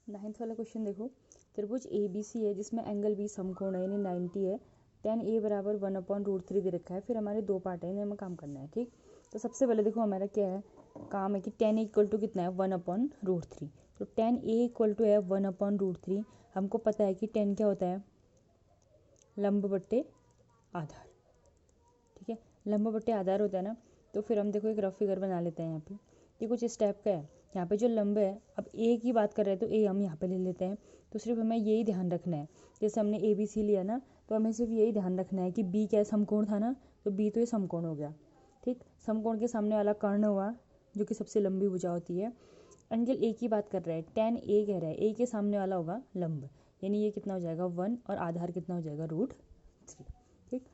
9th वाला question देखो, त्रिभुज ए बी सी है जिसमें एंगल बी समकोण है यानी 90 है, tan ए बराबर 1/√3 दे रखा है। फिर हमारे दो पार्ट है, इन्हें हमें काम करना है। ठीक, तो सबसे पहले देखो हमारा क्या है, काम है कि tan ए इक्वल टू कितना है 1/√3। तो tan ए इक्वल टू है 1/√3। हमको पता है कि tan क्या होता है, लंब बट्टे आधार। ठीक है, लंब बट्टे आधार होता है ना। तो फिर हम देखो एक रफ फिगर बना लेते हैं। यहाँ पे ये कुछ इस टाइप का है। यहाँ पे जो लंब है, अब ए की बात कर रहे हैं तो ए हम यहाँ पे ले लेते हैं। तो सिर्फ हमें यही ध्यान रखना है, जैसे हमने ए बी सी लिया ना, तो हमें सिर्फ यही ध्यान रखना है कि बी क्या है, समकोण था ना, तो बी तो ये समकोण हो गया। ठीक, समकोण के सामने वाला कर्ण हुआ जो कि सबसे लंबी भुजा होती है। एंगल ए की बात कर रहे हैं, tan ए कह रहा है, ए के सामने वाला होगा लंब, यानी ये कितना हो जाएगा 1 और आधार कितना हो जाएगा √3। ठीक,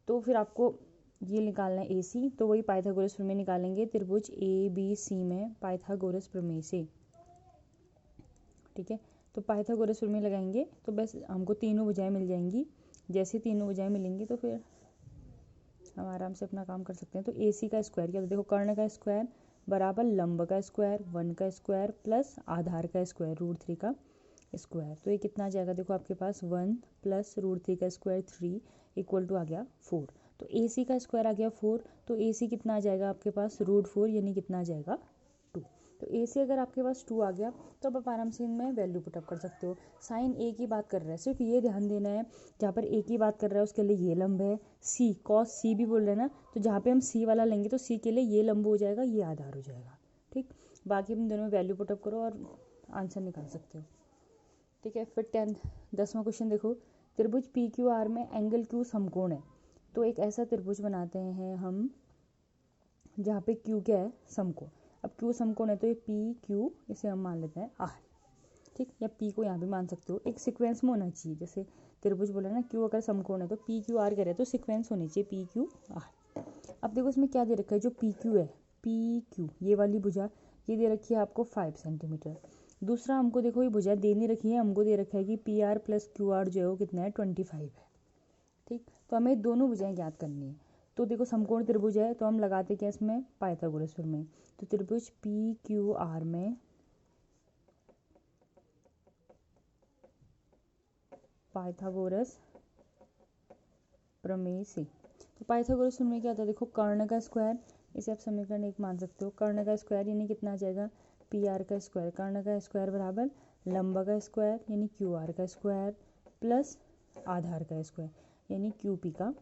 तो फिर आपको ये निकालना है ए सी, तो वही पाइथागोरस प्रमेय निकालेंगे त्रिभुज ए बी सी में पाइथागोरस प्रमेय से। ठीक है, तो पाइथागोरस प्रमेय लगाएंगे तो बस हमको तीनों भुजाएं मिल जाएंगी। जैसे तीनों भुजाएं मिलेंगी तो फिर हम आराम से अपना काम कर सकते हैं। तो ए सी का स्क्वायर क्या, तो देखो कर्ण का स्क्वायर बराबर लंब का स्क्वायर 1 का स्क्वायर प्लस आधार का स्क्वायर √3 का स्क्वायर। तो ये कितना आ जाएगा, देखो आपके पास 1 प्लस √3 का स्क्वायर 3 इक्वल टू आ गया 4। तो ए सी का स्क्वायर आ गया 4, तो ए सी कितना आ जाएगा आपके पास √4, यानी कितना आ जाएगा 2। तो ए सी अगर आपके पास 2 आ गया तो अब आप आराम से इनमें वैल्यू पुटअप कर सकते हो। साइन ए की बात कर रहा है, सिर्फ ये ध्यान देना है, जहाँ पर ए की बात कर रहा है उसके लिए ये लंब है। सी कॉस सी भी बोल रहे हैं ना, तो जहाँ पे हम सी वाला लेंगे तो सी के लिए ये लंब हो जाएगा, ये आधार हो जाएगा। ठीक, बाकी हम दोनों में वैल्यू पुटअप करो और आंसर निकाल सकते हो। ठीक है, फिर 10वां क्वेश्चन देखो, त्रिभुज पी क्यू आर में एंगल क्यू समकोण है। तो एक ऐसा त्रिभुज बनाते हैं हम जहाँ पे क्यू क्या है, समकोण। अब क्यू समकोण है तो ये पी क्यू, इसे हम मान लेते हैं आर। ठीक, या पी को यहाँ भी मान सकते हो, एक सीक्वेंस में होना चाहिए। जैसे त्रिभुज बोला ना, क्यू अगर समकोण है तो पी क्यू आर कह रहे हैं तो सीक्वेंस होनी चाहिए पी क्यू आर। अब देखो इसमें क्या दे रखा है, जो पी क्यू है, पी क्यू ये वाली भुजा ये दे रखी है आपको 5 सेंटीमीटर। दूसरा हमको देखो ये भुजा दे नहीं रखी है, हमको दे रखा है कि P R plus Q R जो है वो कितना है 25 है। ठीक, तो हमें दोनों भुजाएं ज्ञात करनी है। तो देखो समकोण त्रिभुज है तो हम लगाते क्या इसमें, पाइथागोरस प्रमेय। तो त्रिभुज पी क्यू आर में पाइथागोरस प्रमेय से। तो पाइथागोरस प्रमेय क्या होता है, देखो कर्ण का स्क्वायर, इसे आप समीकरण 1 मान सकते हो। कर्ण का स्क्वायर यानी कितना आ जाएगा, पी आर का स्क्वायर, कर्ण का स्क्वायर बराबर लंब का स्क्वायर यानी क्यू आर का स्क्वायर प्लस आधार का स्क्वायर यानी क्यू पी का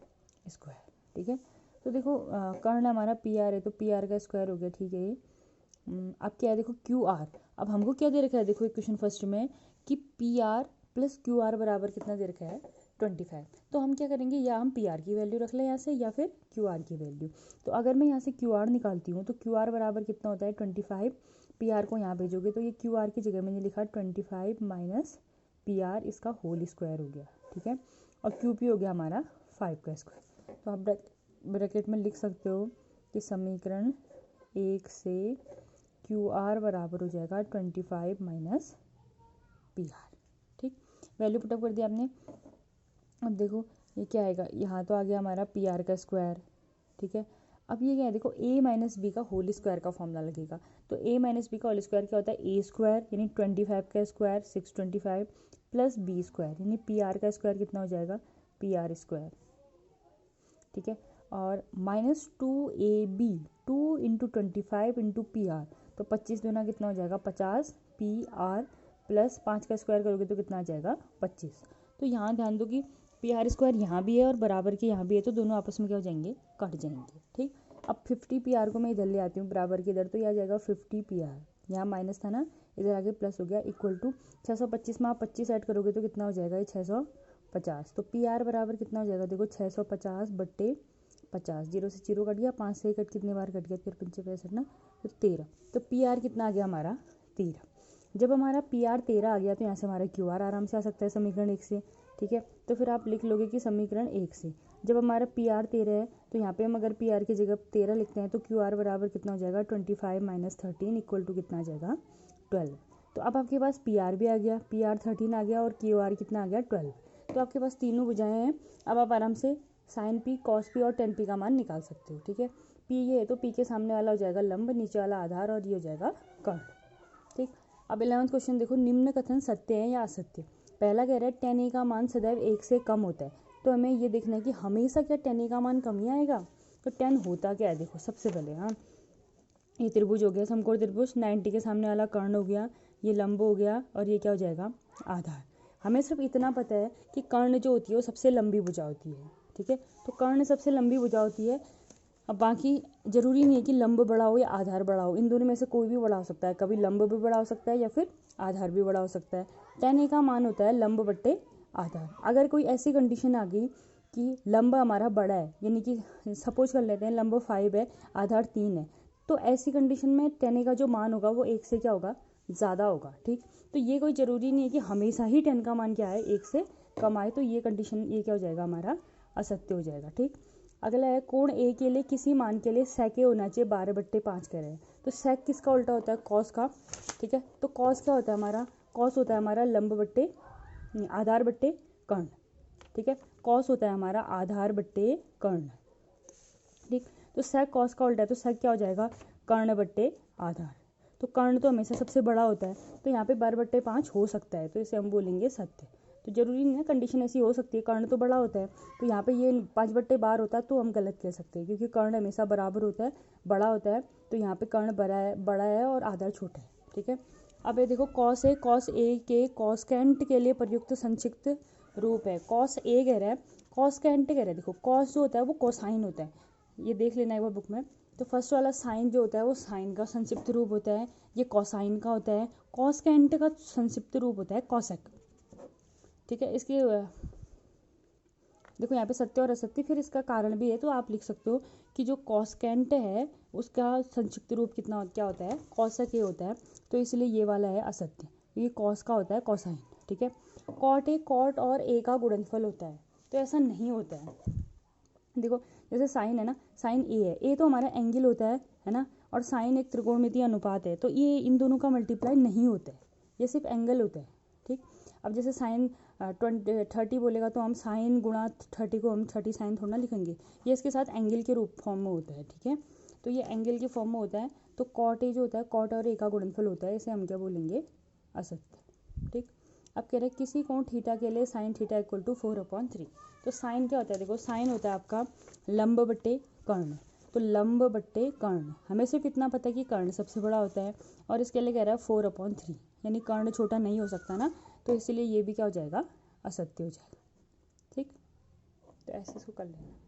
स्क्वायर। ठीक है, तो देखो कर्ण हमारा पी आर है तो पी आर का स्क्वायर हो गया। ठीक है, ये अब क्या है, देखो क्यू आर, अब हमको क्या दे रखा है, देखो इक्वेशन फर्स्ट में कि P R plus Q R बराबर कितना दे रखा है 25। तो हम क्या करेंगे, या हम पी आर की वैल्यू रख लें यहाँ से या फिर क्यू आर की वैल्यू। तो अगर मैं यहाँ से क्यू आर निकालती हूँ तो क्यू आर बराबर कितना होता है 25। पी आर को यहाँ भेजोगे तो ये क्यू आर की जगह मैंने लिखा 25 माइनस पी आर, इसका होल स्क्वायर हो गया। ठीक है, और क्यू पी हो गया हमारा 5 का स्क्वायर। तो आप ब्रैकेट में लिख सकते हो कि समीकरण 1 से क्यू आर बराबर हो जाएगा 25 माइनस पी आर। ठीक, वैल्यू पुटअप कर दिया आपने। अब देखो ये क्या आएगा, यहाँ तो आ गया हमारा पी आर का स्क्वायर। ठीक है, अब ये क्या है, देखो a माइनस बी का होल स्क्वायर का फॉर्मूला लगेगा। तो a माइनस बी का होल स्क्वायर क्या होता है, a स्क्वायर यानी 25 का स्क्वायर 625 प्लस बी स्क्वायर यानी पी आर का स्क्वायर कितना हो जाएगा, पी आर स्क्वायर। ठीक है, और minus 2ab 2 into 25 into P R, तो 25 दूना कितना हो जाएगा 50 पी आर प्लस 5 का स्क्वायर करोगे तो कितना आ जाएगा 25। तो यहाँ ध्यान दो कि पी आर स्क्वायर यहाँ भी है और बराबर के यहाँ भी है, तो दोनों आपस में क्या हो जाएंगे, कट जाएंगे। ठीक, अब 50 पी आर को मैं इधर ले आती हूँ बराबर के इधर, तो यह आ जाएगा 50 पी आर, यहाँ माइनस था ना, इधर आगे प्लस हो गया, इक्वल टू 625 में आप 25 ऐड करोगे तो कितना हो जाएगा, ये 650। तो पी आर बराबर कितना हो जाएगा, देखो 650 बट्टे 50, 0 से 0 कट गया, 5 से कट कितनी बार कट गया, 13 65 ना, तो 13। तो पी आर कितना आ गया हमारा 13। जब हमारा पी आर 13 आ गया तो यहाँ से हमारा क्यू आर आराम से आ सकता है समीकरण 1 से। ठीक है, तो फिर आप लिख लोगे कि समीकरण 1 से जब हमारा पी आर 13 है तो यहाँ पे हम अगर पी आर की जगह 13 लिखते हैं तो क्यू आर बराबर कितना हो जाएगा 25 माइनस 13 इक्वल टू कितना आ जाएगा 12। तो अब आपके पास पी आर भी आ गया, पी आर 13 आ गया और क्यू आर कितना आ गया 12। तो आपके पास तीनों भुजाएं हैं। अब आप आराम से साइन पी कॉस पी और टेन पी का मान निकाल सकते हो। ठीक है, पी ये है तो पी के सामने वाला हो जाएगा लंब, नीचे वाला आधार और ये हो जाएगा कर्ण। ठीक, अब 11वां क्वेश्चन देखो, निम्न कथन सत्य है या असत्य। पहला कह रहा है tan a का मान सदैव 1 से कम होता है। तो हमें ये देखना है कि हमेशा क्या tan a का मान कम ही आएगा। तो tan होता क्या है, देखो सबसे पहले हाँ, ये त्रिभुज हो गया, समकोण त्रिभुज, 90 के सामने वाला कर्ण हो गया, ये लंब हो गया, और ये क्या हो जाएगा, आधार। हमें सिर्फ इतना पता है कि कर्ण जो होती है वो सबसे लंबी भुजा होती है, ठीक है। तो कर्ण सबसे लंबी भुजा होती है। अब बाकी जरूरी नहीं है कि लंब बड़ा हो या आधार बड़ा हो, इन दोनों में से कोई भी बड़ा हो सकता है। कभी लंब भी बड़ा हो सकता है या फिर आधार भी बड़ा हो सकता है। tan a का मान होता है लंब बट्टे आधार। अगर कोई ऐसी कंडीशन आ गई कि लंब हमारा बड़ा है, यानी कि सपोज कर लेते हैं लंब 5 है, आधार 3 है, तो ऐसी कंडीशन में tan a का जो मान होगा वो 1 से क्या होगा, ज़्यादा होगा, ठीक। तो ये कोई ज़रूरी नहीं है कि हमेशा ही tan का मान क्या है, 1 से कम आए। तो ये कंडीशन, ये क्या हो जाएगा, हमारा असत्य हो जाएगा, ठीक। अगला है, कोण ए के लिए किसी मान के लिए sec a होना चाहिए 12/5 कह रहे हैं। तो sec किसका उल्टा होता है, cos का, ठीक है। तो cos क्या होता है हमारा, cos होता है हमारा लंब बट्टे आधार बट्टे कर्ण, ठीक है। cos होता है हमारा आधार बट्टे कर्ण, ठीक। तो sec cos का उल्टा है, तो sec क्या हो जाएगा, कर्ण बट्टे आधार। तो कर्ण तो हमेशा सबसे बड़ा होता है, तो यहाँ पे 12/5 हो सकता है, तो इसे हम बोलेंगे सत्य। तो जरूरी नहीं है, कंडीशन ऐसी हो सकती है, कर्ण तो बड़ा होता है, तो यहाँ पे ये 5/12 होता है तो हम गलत कह सकते हैं, क्योंकि कर्ण हमेशा बराबर होता है, बड़ा होता है। तो यहाँ पे कर्ण बड़ा है और आधार छोटा है, ठीक है। अब ये देखो, कॉस ए के कॉसकेंट के लिए प्रयुक्त संक्षिप्त रूप है। कॉस ए कह रहा है, कॉसकेंट कह रहा है। देखो कॉस जो होता है वो कोसाइन होता है, ये देख लेना एक बार बुक में। तो फर्स्ट वाला साइन जो होता है वो साइन का संक्षिप्त रूप होता है, ये कोसाइन का होता है। कॉसकेंट का संक्षिप्त रूप होता है कॉसेक, ठीक है। इसकी देखो यहाँ पे सत्य और असत्य, फिर इसका कारण भी है, तो आप लिख सकते हो कि जो कॉसकेंट है उसका संक्षिप्त रूप कितना क्या होता है, कॉसेक ए होता है। तो इसलिए ये वाला है असत्य, ये कॉस का होता है कोसाइन, ठीक है। कॉट ए कॉट और ए का गुणनफल होता है, तो ऐसा नहीं होता है। देखो जैसे साइन है ना, साइन ए है, ए तो हमारा एंगल होता है ना, और साइन एक त्रिकोणमितीय अनुपात है, तो ये इन दोनों का मल्टीप्लाई नहीं होता है, ये सिर्फ एंगल होता है, ठीक। अब जैसे साइन 30 बोलेगा तो हम साइन गुणा 30 को हम 30 साइन थोड़ा ना लिखेंगे, ये इसके साथ एंगल के रूप फॉर्म में होता है, ठीक है। तो ये एंगल के फॉर्म में होता है। तो कॉट ए जो होता है, कॉट और ए का गुणनफल होता है, इसे हम क्या बोलेंगे, असत्य, ठीक। अब कह रहे हैं किसी कोण थीटा के लिए साइन थीटा इक्वल टू 4/3। तो साइन क्या होता है, देखो साइन होता है आपका लंब बट्टे कर्ण। तो लंब बट्टे कर्ण, हमें सिर्फ इतना पता है कि कर्ण सबसे बड़ा होता है, और इसके लिए कह रहा है 4/3, यानी कर्ण छोटा नहीं हो सकता ना, तो इसीलिए ये भी क्या हो जाएगा, असत्य हो जाएगा, ठीक। तो ऐसे इसको कर लेना।